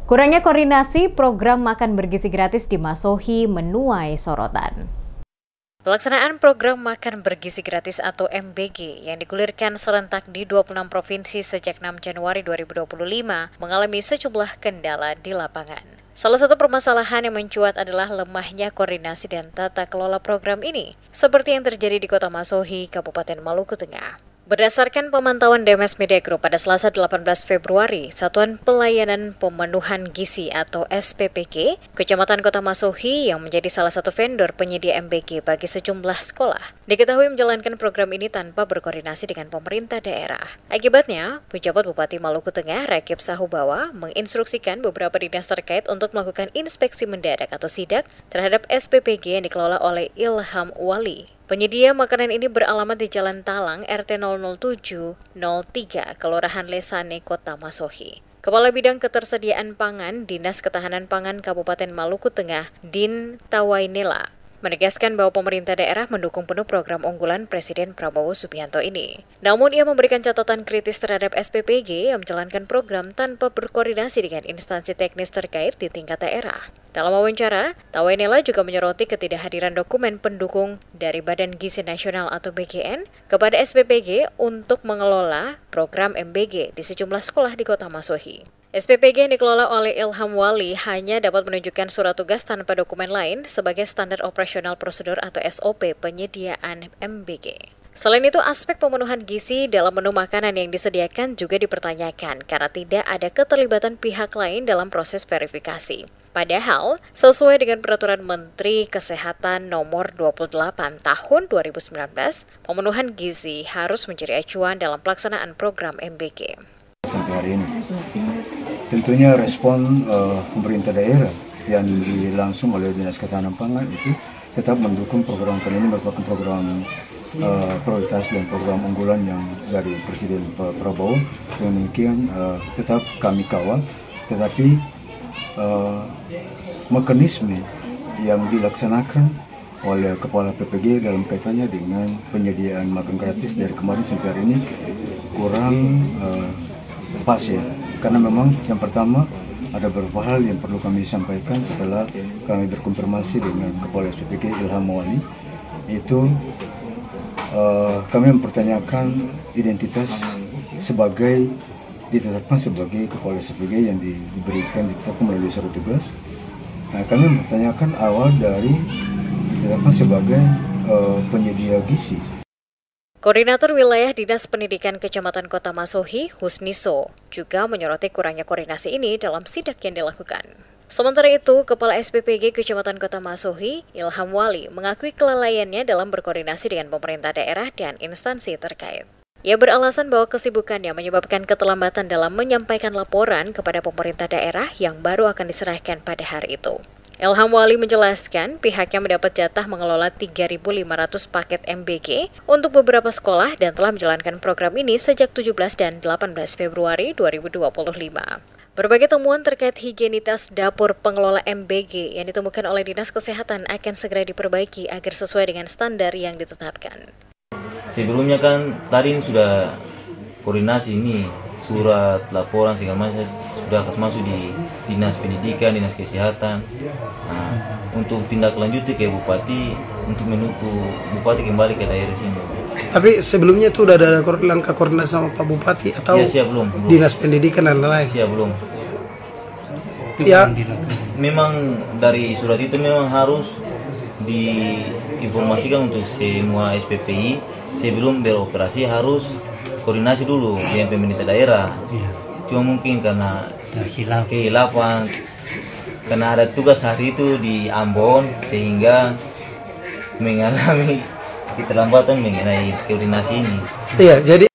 Kurangnya koordinasi program makan bergizi gratis di Masohi menuai sorotan. Pelaksanaan program makan bergizi gratis atau MBG yang digulirkan serentak di 26 provinsi sejak 6 Januari 2025 mengalami sejumlah kendala di lapangan. Salah satu permasalahan yang mencuat adalah lemahnya koordinasi dan tata kelola program ini, seperti yang terjadi di Kota Masohi, Kabupaten Maluku Tengah. Berdasarkan pemantauan DMS Media Group pada Selasa 18 Februari, Satuan Pelayanan Pemenuhan Gizi atau SPPG, Kecamatan Kota Masohi yang menjadi salah satu vendor penyedia MBG bagi sejumlah sekolah, diketahui menjalankan program ini tanpa berkoordinasi dengan pemerintah daerah. Akibatnya, Penjabat Bupati Maluku Tengah, Rakib Sahubawa, menginstruksikan beberapa dinas terkait untuk melakukan inspeksi mendadak atau sidak terhadap SPPG yang dikelola oleh Ilham Wali. Penyedia makanan ini beralamat di Jalan Talang, RT 00703, Kelurahan Lesane, Kota Masohi. Kepala Bidang Ketersediaan Pangan, Dinas Ketahanan Pangan Kabupaten Maluku Tengah, Din Tawainela, menegaskan bahwa pemerintah daerah mendukung penuh program unggulan Presiden Prabowo Subianto ini. Namun ia memberikan catatan kritis terhadap SPPG yang menjalankan program tanpa berkoordinasi dengan instansi teknis terkait di tingkat daerah. Dalam wawancara, Tawainela juga menyoroti ketidakhadiran dokumen pendukung dari Badan Gizi Nasional atau BGN kepada SPPG untuk mengelola program MBG di sejumlah sekolah di Kota Masohi. SPPG yang dikelola oleh Ilham Wali hanya dapat menunjukkan surat tugas tanpa dokumen lain sebagai standar operasional prosedur atau SOP penyediaan MBG. Selain itu, aspek pemenuhan gizi dalam menu makanan yang disediakan juga dipertanyakan karena tidak ada keterlibatan pihak lain dalam proses verifikasi. Padahal, sesuai dengan Peraturan Menteri Kesehatan Nomor 28 Tahun 2019, pemenuhan gizi harus menjadi acuan dalam pelaksanaan program MBG. Sampai hari ini, tentunya respon pemerintah daerah yang dilangsung oleh Dinas Ketahanan Pangan itu tetap mendukung program ini merupakan program prioritas dan program unggulan yang dari Presiden Prabowo. Demikian tetap kami kawal, tetapi mekanisme yang dilaksanakan oleh Kepala PPG dalam kaitannya dengan penyediaan makan gratis dari kemarin sampai hari ini kurang pas ya, karena memang yang pertama ada beberapa hal yang perlu kami sampaikan setelah kami berkonfirmasi dengan Kepala SPPG Ilham Wali. Itu kami mempertanyakan identitas sebagai ditetapkan sebagai Kepala SPPG yang ditetapkan melalui surat tugas. Nah, kami mempertanyakan awal dari ditetapkan sebagai penyedia gizi. Koordinator Wilayah Dinas Pendidikan Kecamatan Kota Masohi, Husniso, juga menyoroti kurangnya koordinasi ini dalam sidak yang dilakukan. Sementara itu, Kepala SPPG Kecamatan Kota Masohi, Ilham Wali, mengakui kelalaiannya dalam berkoordinasi dengan pemerintah daerah dan instansi terkait. Ia beralasan bahwa kesibukannya menyebabkan keterlambatan dalam menyampaikan laporan kepada pemerintah daerah yang baru akan diserahkan pada hari itu. Ilham Wali menjelaskan pihaknya mendapat jatah mengelola 3.500 paket MBG untuk beberapa sekolah dan telah menjalankan program ini sejak 17 dan 18 Februari 2025. Berbagai temuan terkait higienitas dapur pengelola MBG yang ditemukan oleh Dinas Kesehatan akan segera diperbaiki agar sesuai dengan standar yang ditetapkan. Sebelumnya kan tadi sudah koordinasi ini, surat laporan segala macam sudah masuk di Dinas Pendidikan, Dinas Kesehatan. Nah, untuk tindak lanjut ke Bupati untuk menunggu Bupati kembali ke daerah sini. Tapi sebelumnya itu udah ada langkah koordinasi sama Pak Bupati atau ya, belum. Dinas Pendidikan dan lain-lain? Ya, belum. Ya, memang dari surat itu memang harus diinformasikan untuk semua SPPI sebelum beroperasi harus koordinasi dulu dengan pemerintah daerah. Cuma mungkin karena kehilafan, karena ada tugas hari itu di Ambon sehingga mengalami keterlambatan mengenai koordinasi ini. Iya, jadi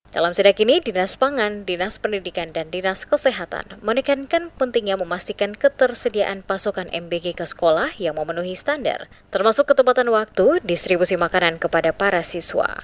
dalam sidak ini, Dinas Pangan, Dinas Pendidikan, dan Dinas Kesehatan menekankan pentingnya memastikan ketersediaan pasokan MBG ke sekolah yang memenuhi standar, termasuk ketepatan waktu distribusi makanan kepada para siswa.